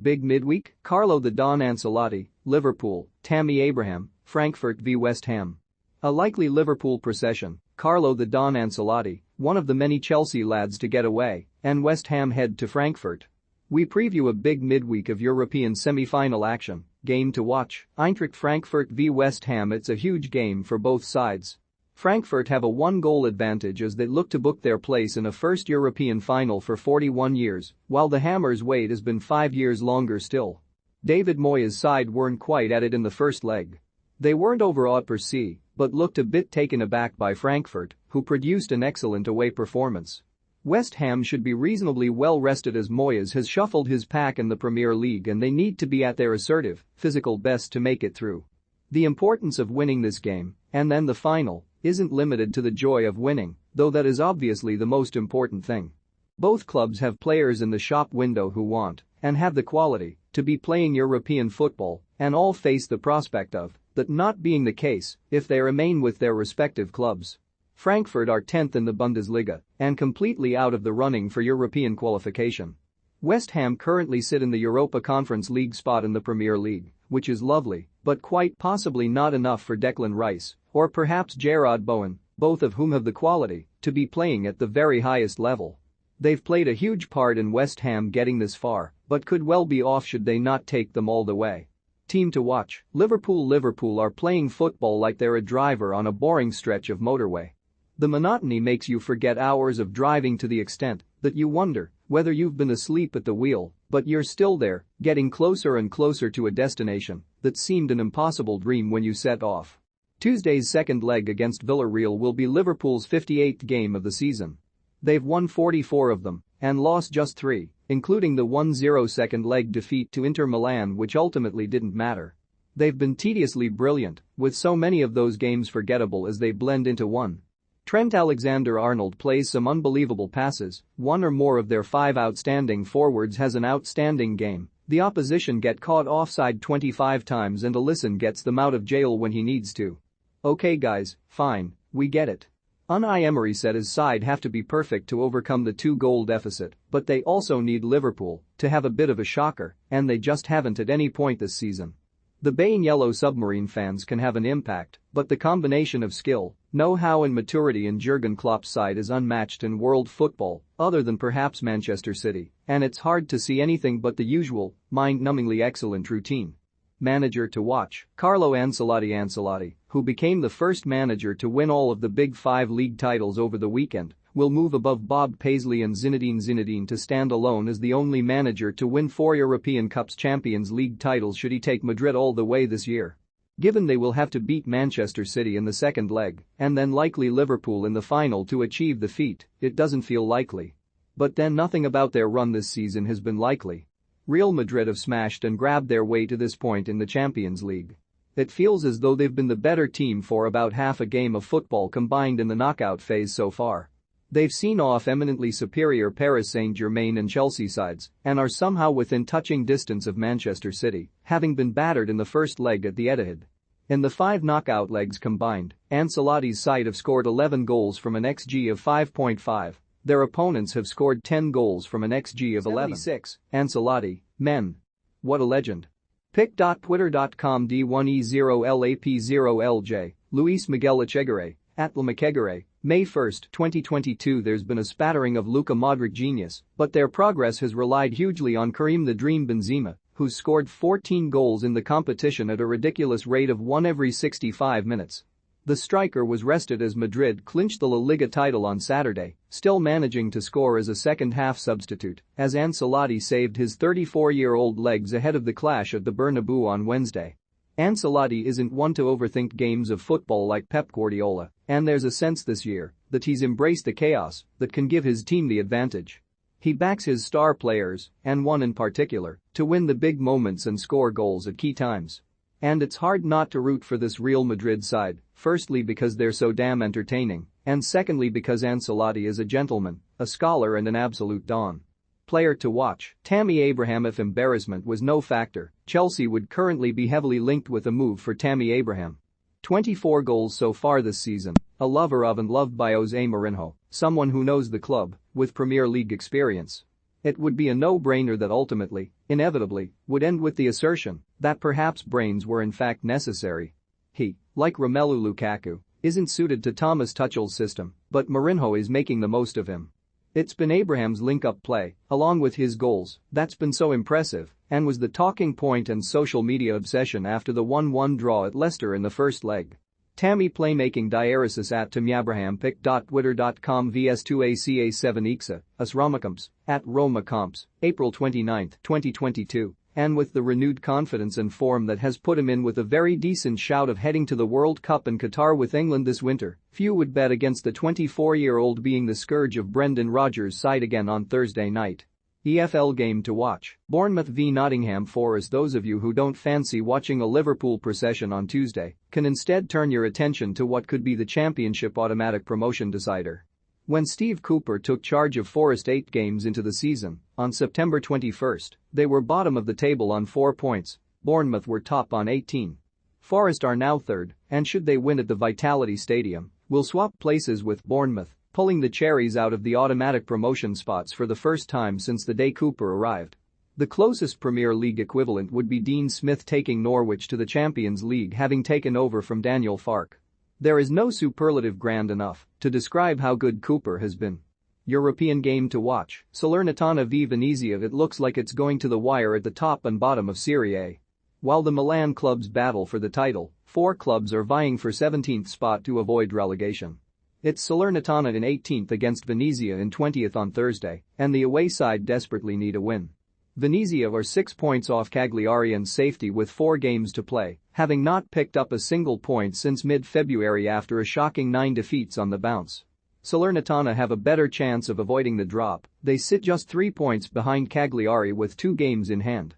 Big midweek, Carlo the Don Ancelotti, Liverpool, Tammy Abraham, Frankfurt v West Ham. A likely Liverpool procession, Carlo the Don Ancelotti, one of the many Chelsea lads to get away, and West Ham head to Frankfurt. We preview a big midweek of European semi-final action, game to watch, Eintracht Frankfurt v West Ham. It's a huge game for both sides. Frankfurt have a one-goal advantage as they look to book their place in a first European final for 41 years, while the Hammers' wait has been 5 years longer still. David Moyes' side weren't quite at it in the first leg. They weren't overawed per se, but looked a bit taken aback by Frankfurt, who produced an excellent away performance. West Ham should be reasonably well rested as Moyes has shuffled his pack in the Premier League and they need to be at their assertive, physical best to make it through. The importance of winning this game, and then the final, isn't limited to the joy of winning, though that is obviously the most important thing. Both clubs have players in the shop window who want, and have the quality, to be playing European football, and all face the prospect of that not being the case if they remain with their respective clubs. Frankfurt are 10th in the Bundesliga and completely out of the running for European qualification. West Ham currently sit in the Europa Conference League spot in the Premier League, which is lovely, but quite possibly not enough for Declan Rice, or perhaps Jarrod Bowen, both of whom have the quality to be playing at the very highest level. They've played a huge part in West Ham getting this far, but could well be off should they not take them all the way. Team to watch, Liverpool are playing football like they're a driver on a boring stretch of motorway. The monotony makes you forget hours of driving to the extent that you wonder whether you've been asleep at the wheel, but you're still there, getting closer and closer to a destination that seemed an impossible dream when you set off. Tuesday's second leg against Villarreal will be Liverpool's 58th game of the season. They've won 44 of them and lost just 3, including the 1-0 second leg defeat to Inter Milan which ultimately didn't matter. They've been tediously brilliant, with so many of those games forgettable as they blend into one. Trent Alexander-Arnold plays some unbelievable passes, one or more of their 5 outstanding forwards has an outstanding game, the opposition get caught offside 25 times and Alisson gets them out of jail when he needs to. Okay guys, fine, we get it. Unai Emery said his side have to be perfect to overcome the 2-goal deficit, but they also need Liverpool to have a bit of a shocker, and they just haven't at any point this season. The Bayern Yellow Submarine fans can have an impact, but the combination of skill, know-how and maturity in Jurgen Klopp's side is unmatched in world football, other than perhaps Manchester City, and it's hard to see anything but the usual, mind-numbingly excellent routine. Manager to watch, Carlo Ancelotti, who became the first manager to win all of the Big 5 league titles over the weekend, will move above Bob Paisley and Zinedine Zidane to stand alone as the only manager to win 4 European Cups Champions League titles should he take Madrid all the way this year. Given they will have to beat Manchester City in the second leg and then likely Liverpool in the final to achieve the feat, it doesn't feel likely. But then nothing about their run this season has been likely. Real Madrid have smashed and grabbed their way to this point in the Champions League. It feels as though they've been the better team for about half a game of football combined in the knockout phase so far. They've seen off eminently superior Paris Saint-Germain and Chelsea sides and are somehow within touching distance of Manchester City, having been battered in the first leg at the Etihad. In the 5 knockout legs combined, Ancelotti's side have scored 11 goals from an XG of 5.5. Their opponents have scored 10 goals from an XG of 11. 76. Ancelotti, men. What a legend. Pic.twitter.com D1E0LAP0LJ, Luis Miguel Echegaray, @LaMachegaray. May 1, 2022. There's been a spattering of Luka Modric genius, but their progress has relied hugely on Karim the Dream Benzema, who's scored 14 goals in the competition at a ridiculous rate of 1 every 65 minutes. The striker was rested as Madrid clinched the La Liga title on Saturday, still managing to score as a second-half substitute, as Ancelotti saved his 34-year-old legs ahead of the clash at the Bernabeu on Wednesday. Ancelotti isn't one to overthink games of football like Pep Guardiola, and there's a sense this year that he's embraced the chaos that can give his team the advantage. He backs his star players, and one in particular, to win the big moments and score goals at key times. And it's hard not to root for this Real Madrid side, firstly because they're so damn entertaining, and secondly because Ancelotti is a gentleman, a scholar and an absolute don. Player to watch, Tammy Abraham. If embarrassment was no factor, Chelsea would currently be heavily linked with a move for Tammy Abraham. 24 goals so far this season, a lover of and loved by Jose Mourinho, someone who knows the club, with Premier League experience. It would be a no-brainer that ultimately, inevitably, would end with the assertion that perhaps brains were in fact necessary. He, like Romelu Lukaku, isn't suited to Thomas Tuchel's system, but Mourinho is making the most of him. It's been Abraham's link-up play, along with his goals, that's been so impressive and was the talking point and social media obsession after the 1-1 draw at Leicester in the first leg. Tammy playmaking diaresis at tammyabrahampic.twitter.com vs2aca7ixa, us Romacomps, at Romacomps, April 29, 2022, and with the renewed confidence and form that has put him in with a very decent shout of heading to the World Cup in Qatar with England this winter, few would bet against the 24-year-old being the scourge of Brendan Rodgers' side again on Thursday night. EFL game to watch, Bournemouth v Nottingham Forest. Those of you who don't fancy watching a Liverpool procession on Tuesday can instead turn your attention to what could be the Championship automatic promotion decider. When Steve Cooper took charge of Forest 8 games into the season, on September 21, they were bottom of the table on 4 points, Bournemouth were top on 18. Forest are now third, and should they win at the Vitality Stadium, will swap places with Bournemouth, pulling the cherries out of the automatic promotion spots for the first time since the day Cooper arrived. The closest Premier League equivalent would be Dean Smith taking Norwich to the Champions League, having taken over from Daniel Farke. There is no superlative grand enough to describe how good Cooper has been. European game to watch, Salernitana v Venezia. It looks like it's going to the wire at the top and bottom of Serie A. While the Milan clubs battle for the title, 4 clubs are vying for 17th spot to avoid relegation. It's Salernitana in 18th against Venezia in 20th on Thursday, and the away side desperately need a win. Venezia are 6 points off Cagliari in safety with 4 games to play, having not picked up a single point since mid-February after a shocking 9 defeats on the bounce. Salernitana have a better chance of avoiding the drop, they sit just 3 points behind Cagliari with 2 games in hand.